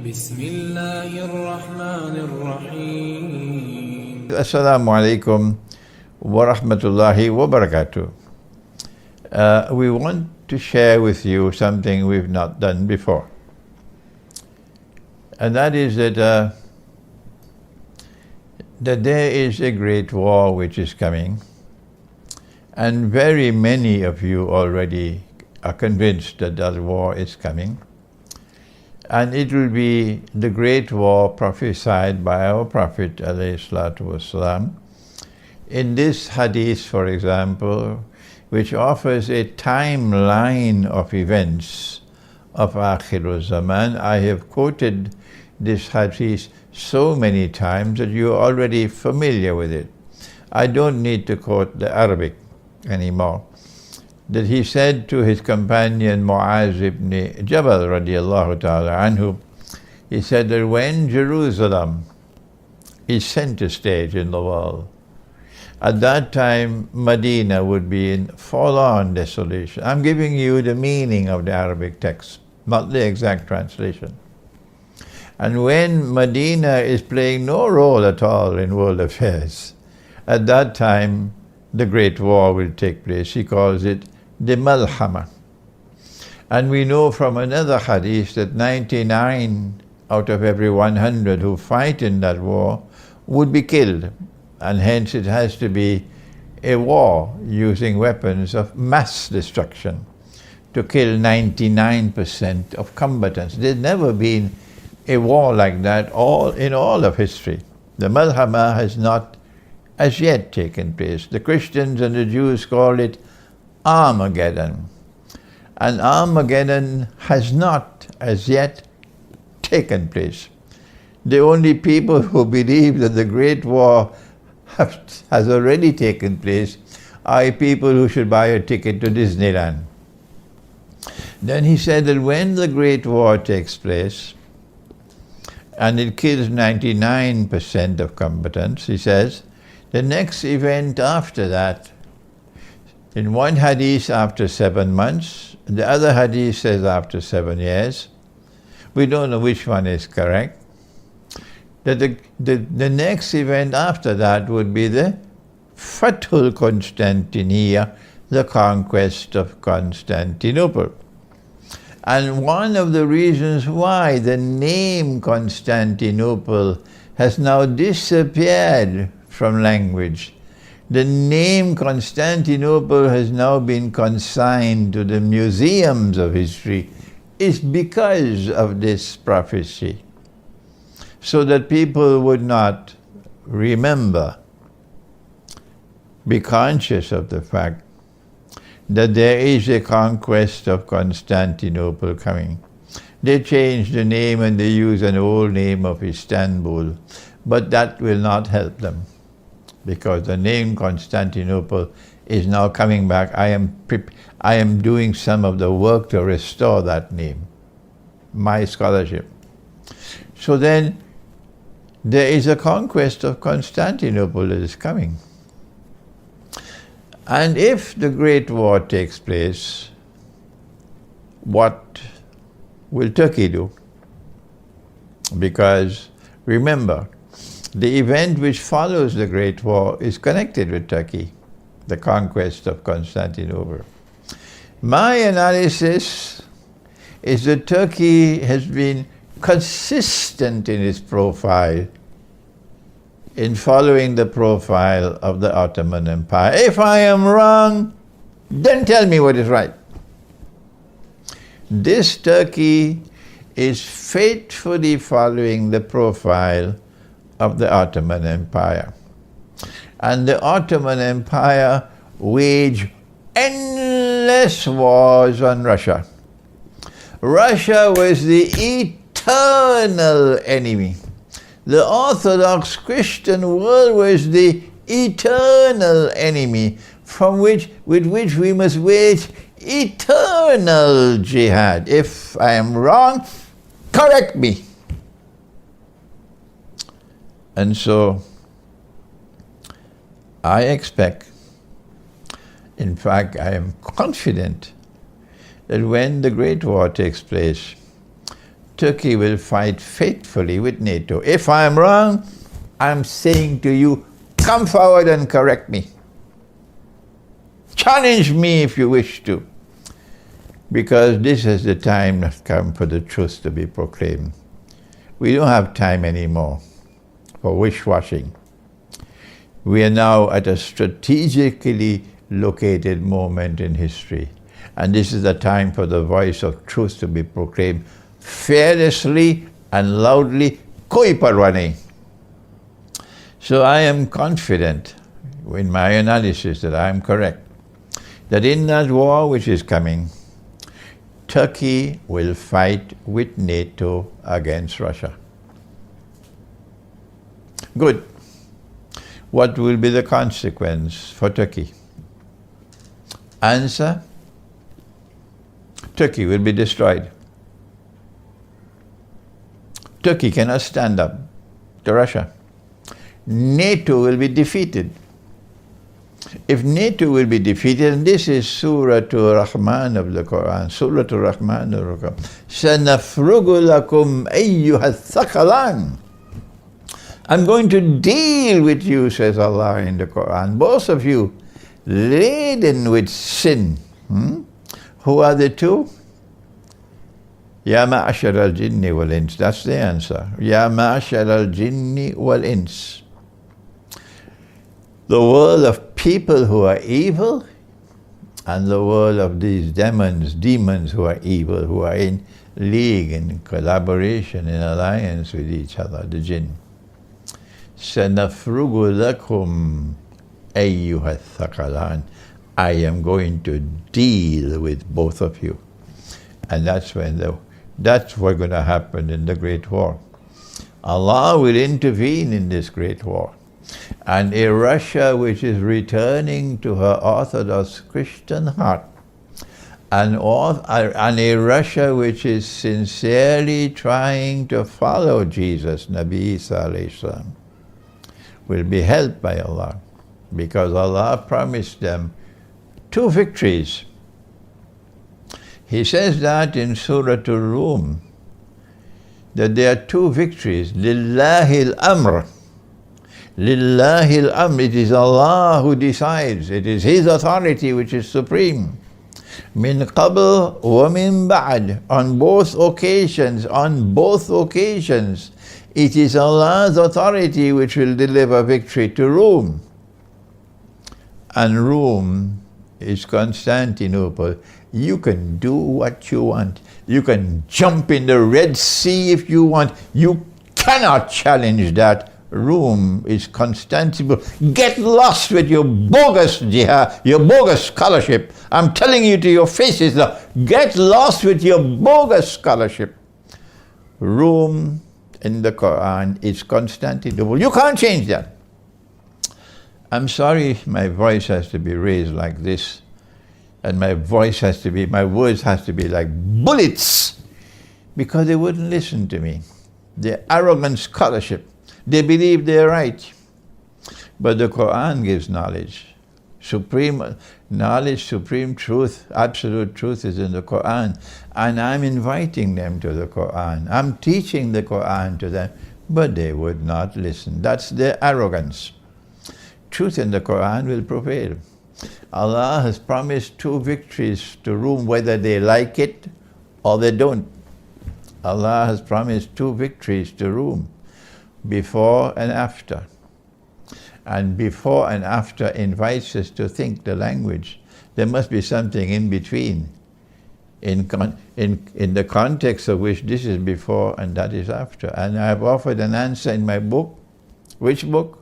بسم الله الرحمن الرحيم. Assalamu alaikum wa rahmatullahi wa barakatuh. We want to share with you something we've not done before. And that is that there is a great war which is coming. And very many of you already are convinced that that war is coming. And it will be the great war prophesied by our Prophet ﷺ. In this hadith, for example, which offers a timeline of events of Akhirul Zaman, I have quoted this hadith so many times that you are already familiar with it. I don't need to quote the Arabic anymore. That he said to his companion Mu'az ibn Jabal radiallahu ta'ala anhu, he said that when Jerusalem is center stage in the world, at that time Medina would be in forlorn desolation. I'm giving you the meaning of the Arabic text, not the exact translation. And when Medina is playing no role at all in world affairs, at that time the great war will take place. He calls it the Malhama. And we know from another hadith that 99 out of every 100 who fight in that war would be killed. And hence it has to be a war using weapons of mass destruction to kill 99% of combatants. There's never been a war like that in all of history. The Malhama has not as yet taken place. The Christians and the Jews call it Armageddon. And Armageddon has not as yet taken place. The only people who believe that the Great War has already taken place are people who should buy a ticket to Disneyland. Then he said that when the Great War takes place, and it kills 99% of combatants, he says, the next event after that, in one hadith after 7 months, the other hadith says after 7 years. We don't know which one is correct. That the next event after that would be the Fathul Constantinia, the conquest of Constantinople. And one of the reasons why the name Constantinople has now disappeared from language, the name Constantinople has now been consigned to the museums of history, is because of this prophecy. So that people would not remember, be conscious of the fact that there is a conquest of Constantinople coming. They change the name and they use an old name of Istanbul, but that will not help them, because the name Constantinople is now coming back. I am doing some of the work to restore that name, my scholarship. So then there is a conquest of Constantinople that is coming. And if the Great War takes place, what will Turkey do? Because remember, the event which follows the Great War is connected with Turkey, the conquest of Constantinople. My analysis is that Turkey has been consistent in its profile in following the profile of the Ottoman Empire. If I am wrong, then tell me what is right. This Turkey is faithfully following the profile of the Ottoman Empire. And the Ottoman Empire waged endless wars on Russia. Russia was the eternal enemy. The Orthodox Christian world was the eternal enemy with which we must wage eternal jihad. If I am wrong, correct me. And so I expect, in fact I am confident, that when the Great War takes place, Turkey will fight faithfully with NATO. If I am wrong, I'm saying to you, come forward and correct me. Challenge me if you wish to. Because this is the time that's come for the truth to be proclaimed. We don't have time anymore for wish-washing. We are now at a strategically located moment in history. And this is the time for the voice of truth to be proclaimed fearlessly and loudly, koi parwane. So I am confident in my analysis that I am correct, that in that war which is coming, Turkey will fight with NATO against Russia. Good. What will be the consequence for Turkey? Answer: Turkey will be destroyed. Turkey cannot stand up to Russia. NATO will be defeated. If NATO will be defeated, and this is Surah Ar-Rahman of the Quran, Surah Ar-Rahman of the Quran, سَنَفْرُغُ لَكُمْ أَيُّهَا الثَّقَلَانِ, I'm going to deal with you, says Allah in the Quran, both of you, laden with sin. Who are the two? Ya ma'ashar al-jinni wal-ins. That's the answer. Ya ma'ashar al-jinni wal-ins. The world of people who are evil and the world of these demons who are evil, who are in league, in collaboration, in alliance with each other, the jinn. سَنَفْرُغُ لَكُمْ أَيُّهَا الثَّقَلَانِ. I am going to deal with both of you. And that's what's going to happen in the Great War. Allah will intervene in this Great War. And a Russia which is returning to her Orthodox Christian heart, and a Russia which is sincerely trying to follow Jesus, Nabi Isa alayhi salam, will be helped by Allah, because Allah promised them 2 victories. He says that in Surah Ar-Rum, that there are 2 victories. Lillahi al-amr. Lillahi al-amr. It is Allah who decides. It is His authority which is supreme. Min qabl wa min ba'd. On both occasions, it is Allah's authority which will deliver victory to Rome. And Rome is Constantinople. You can do what you want. You can jump in the Red Sea if you want. You cannot challenge that. Rome is Constantinople. Get lost with your bogus jihad, your bogus scholarship. I'm telling you to your faces now, get lost with your bogus scholarship. Rome in the Quran is Constantinople. You can't change that. I'm sorry my voice has to be raised like this, and my words has to be like bullets, because they wouldn't listen to me. Their arrogant scholarship, they believe they're right. But the Quran gives knowledge. Supreme knowledge, supreme truth, absolute truth is in the Quran. And I'm inviting them to the Quran. I'm teaching the Quran to them, but they would not listen. That's their arrogance. Truth in the Quran will prevail. Allah has promised 2 victories to Rome, whether they like it or they don't. Allah has promised 2 victories to Rome, before and after. And before and after invites us to think the language. There must be something in between, in the context of which this is before and that is after. And I have offered an answer in my book. Which book?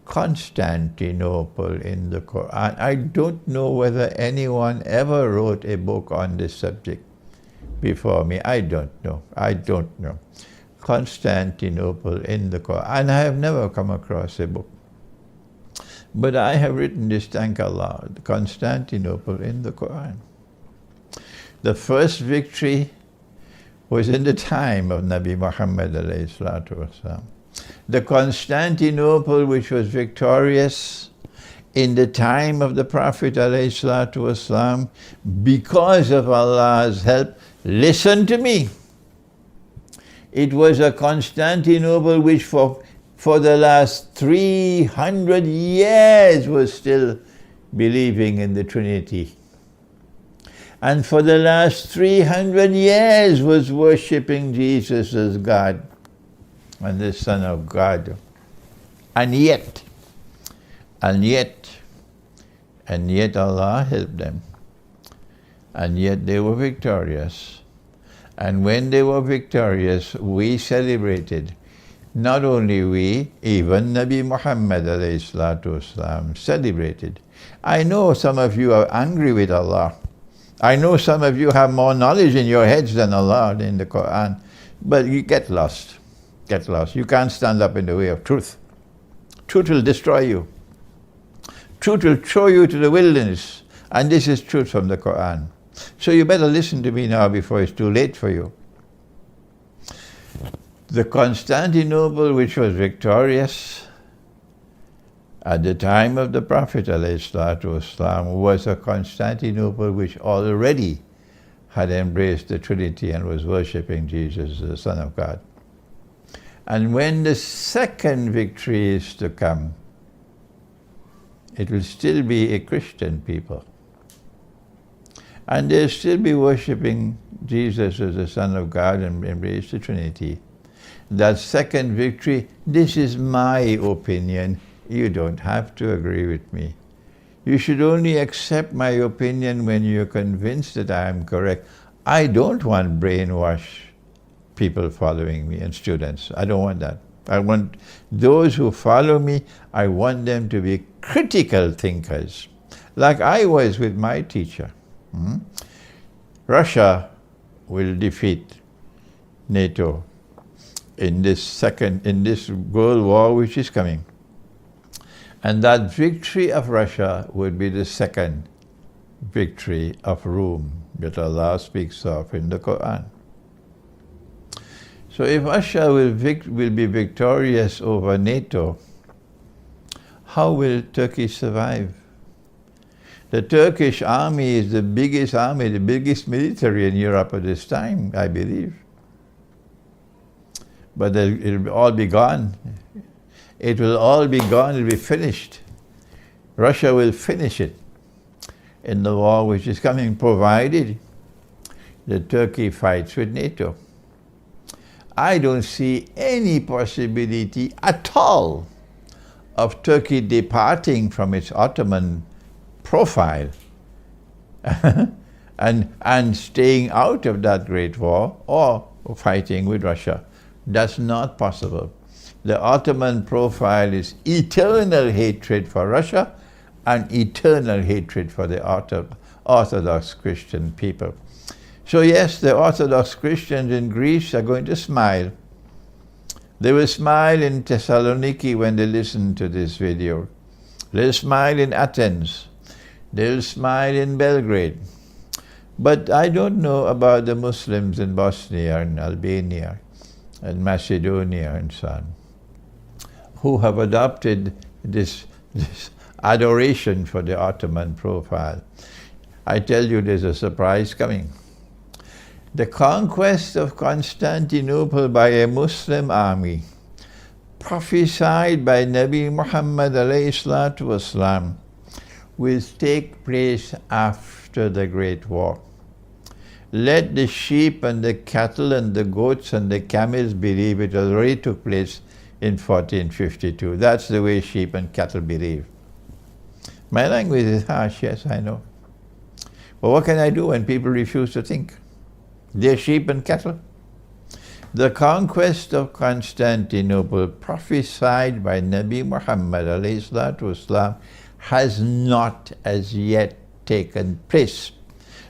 Constantinople in the Quran. I don't know whether anyone ever wrote a book on this subject before me. I don't know. Constantinople in the Quran. And I have never come across a book. But I have written this, thank Allah, Constantinople in the Quran. The first victory was in the time of Nabi Muhammad alayhi salatu wasalam. The Constantinople which was victorious in the time of the Prophet alayhi salatu wasalam, because of Allah's help, listen to me, It was a Constantinople which for the last 300 years was still believing in the Trinity. And for the last 300 years was worshipping Jesus as God and the Son of God. And yet Allah helped them. And yet they were victorious. And when they were victorious, we celebrated. Not only we, even Nabi Muhammad ﷺ celebrated. I know some of you are angry with Allah. I know some of you have more knowledge in your heads than Allah in the Quran. But you get lost. Get lost. You can't stand up in the way of truth. Truth will destroy you. Truth will throw you to the wilderness. And this is truth from the Quran. So you better listen to me now before it's too late for you. The Constantinople which was victorious at the time of the Prophet ﷺ was a Constantinople which already had embraced the Trinity and was worshipping Jesus, the Son of God. And when the second victory is to come, it will still be a Christian people. And they'll still be worshipping Jesus as the Son of God and embrace the Trinity. That second victory, this is my opinion. You don't have to agree with me. You should only accept my opinion when you're convinced that I am correct. I don't want brainwash people following me and students. I don't want that. I want those who follow me, I want them to be critical thinkers, like I was with my teacher. Russia will defeat NATO in this World War which is coming. And that victory of Russia would be the second victory of Rome that Allah speaks of in the Quran. So if Russia will be victorious over NATO, how will Turkey survive? The Turkish army is the biggest army, the biggest military in Europe at this time, I believe. But it'll all be gone. It will all be gone, it'll be finished. Russia will finish it in the war which is coming, provided that Turkey fights with NATO. I don't see any possibility at all of Turkey departing from its Ottoman profile and staying out of that great war or fighting with Russia. That's not possible. The Ottoman profile is eternal hatred for Russia and eternal hatred for the Orthodox Christian people. So yes, the Orthodox Christians in Greece are going to smile. They will smile in Thessaloniki when they listen to this video. They'll smile in Athens. They'll smile in Belgrade. But I don't know about the Muslims in Bosnia and Albania and Macedonia and so on, who have adopted this adoration for the Ottoman profile. I tell you, there's a surprise coming. The conquest of Constantinople by a Muslim army, prophesied by Nabi Muhammad ﷺ, will take place after the Great War. Let the sheep and the cattle and the goats and the camels believe it already took place in 1452. That's the way sheep and cattle believe. My language is harsh, yes, I know. But what can I do when people refuse to think? They're sheep and cattle. The conquest of Constantinople, prophesied by Nabi Muhammad ﷺ, has not as yet taken place.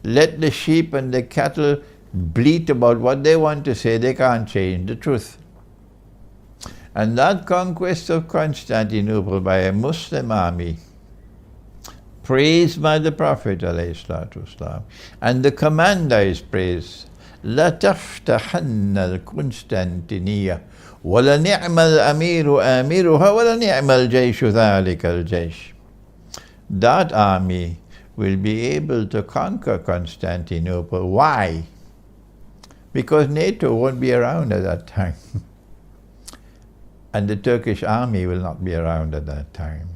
Let the sheep and the cattle bleat about what they want to say. They can't change the truth. And that conquest of Constantinople by a Muslim army, praised by the Prophet ﷺ, and the commander is praised, لَتَفْتَحَنَّ الْقُنْسْتَنْتِنِيَّةَ وَلَنِعْمَ الْأَمِيرُ آمِرُهَا وَلَنِعْمَ الْجَيْشُ ذَلِكَ الْجَيْشُ. That army will be able to conquer Constantinople. Why? because NATO won't be around at that time. And the Turkish army will not be around at that time.